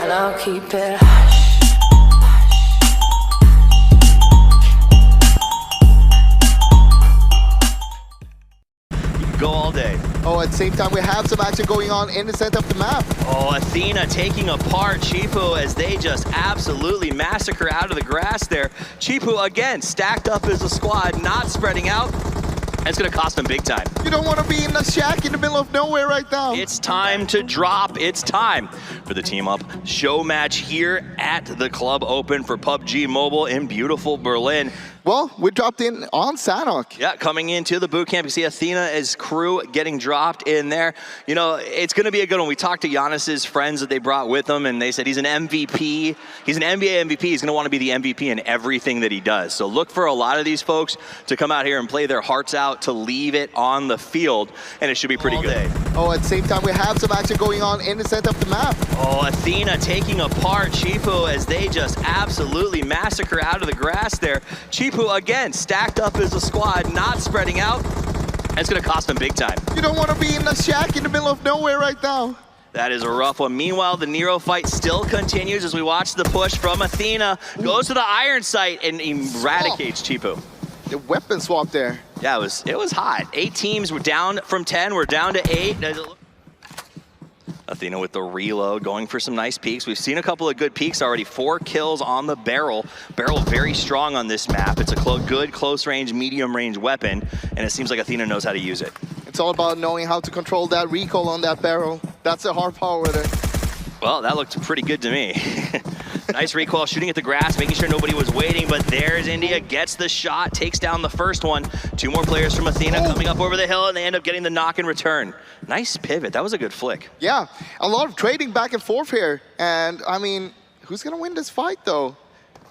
and I'll keep it hush. Go all day. Oh, at the same time, we have some action going on in the center of the map. Oh, Athena taking apart Chipu as they just absolutely massacre out of the grass there. Chipu, again, stacked up as a squad, not spreading out. That's going to cost them big time. You don't want to be in the shack in the middle of nowhere right now. It's time to drop. It's time for the Team Up show match here at the Club Open for PUBG Mobile in beautiful Berlin. Well, we dropped in on Sanok. Yeah, coming into the boot camp, you see Athena's crew getting dropped in there. You know, it's going to be a good one. We talked to Giannis's friends that they brought with him, and they said he's an MVP. He's an NBA MVP. He's going to want to be the MVP in everything that he does. So look for a lot of these folks to come out here and play their hearts out to leave it on the field, and it should be pretty good. Oh, at the same time, we have some action going on in the center of the map. Oh, Athena taking apart Chipu as they just absolutely massacre out of the grass there. Chipu, again, stacked up as a squad, not spreading out. It's going to cost them big time. You don't want to be in the shack in the middle of nowhere right now. That is a rough one. Meanwhile, the Nero fight still continues as we watch the push from Athena. Goes to the iron sight and eradicates Chipu. The weapon swap there. Yeah, it was hot. 8 teams were down from 10. We're down to 8. Athena with the reload, going for some nice peeks. We've seen a couple of good peeks already. 4 kills on the barrel. Barrel very strong on this map. It's a good close range, medium range weapon, and it seems like Athena knows how to use it. It's all about knowing how to control that recoil on that barrel. That's the hard part with it. Well, that looked pretty good to me. Nice recoil, shooting at the grass, making sure nobody was waiting, but there's India, gets the shot, takes down the first one. 2 more players from Athena coming up over the hill, and they end up getting the knock in return. Nice pivot, that was a good flick. Yeah, a lot of trading back and forth here. And I mean, who's gonna win this fight though?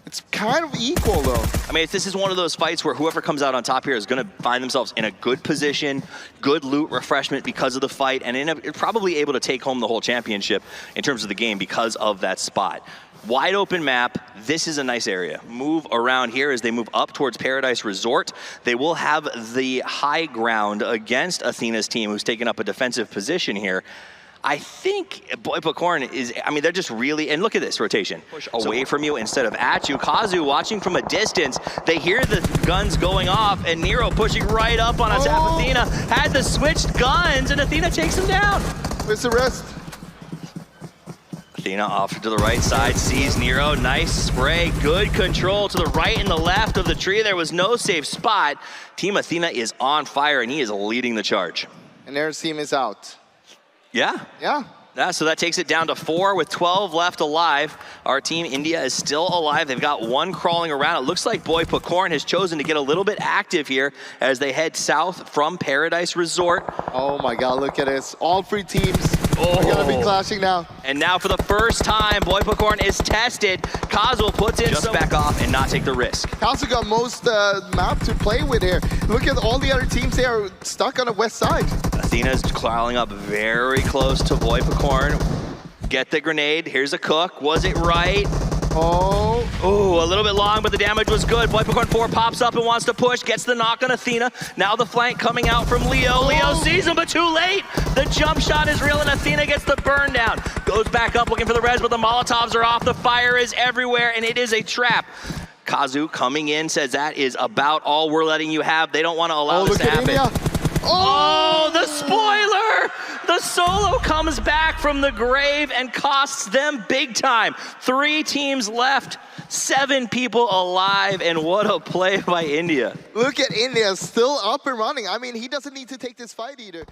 It's kind of equal though. I mean, this is one of those fights where whoever comes out on top here is gonna find themselves in a good position, good loot refreshment because of the fight, and probably able to take home the whole championship in terms of the game because of that spot. Wide open map, this is a nice area. Move around here as they move up towards Paradise Resort. They will have the high ground against Athena's team, who's taken up a defensive position here. I think Boy Popcorn is, I mean, they're just really, and look at this rotation. Push away from you instead of at you. Kazu watching from a distance. They hear the guns going off, and Nero pushing right up on Athena. Had the switched guns, and Athena takes him down. Where's the rest? Athena off to the right side, sees Nero, nice spray, good control to the right and the left of the tree. There was no safe spot. Team Athena is on fire, and he is leading the charge. And their team is out. Yeah. Yeah, so that takes it down to 4 with 12 left alive. Our team, India, is still alive. They've got 1 crawling around. It looks like Boy Popcorn has chosen to get a little bit active here as they head south from Paradise Resort. Oh my God, look at this. All 3 teams are gonna be clashing now. And now for the first time, Boy Popcorn is tested. Kazu puts in just back off and not take the risk. Kazu got most map to play with here. Look at all the other teams there are stuck on the west side. Athena's crawling up very close to Boy Popcorn. Get the grenade. Here's a cook. Was it right? Oh, a little bit long, but the damage was good. Boy Popcorn 4 pops up and wants to push. Gets the knock on Athena. Now the flank coming out from Leo. Leo sees him, but too late. The jump shot is real, and Athena gets the burn down. Goes back up looking for the res, but the Molotovs are off. The fire is everywhere, and it is a trap. Kazu coming in says that is about all we're letting you have. They don't want to allow this to happen. India. Oh, the spoiler! The solo comes back from the grave and costs them big time. 3 teams left, 7 people alive, and what a play by India. Look at India, still up and running. I mean, he doesn't need to take this fight either.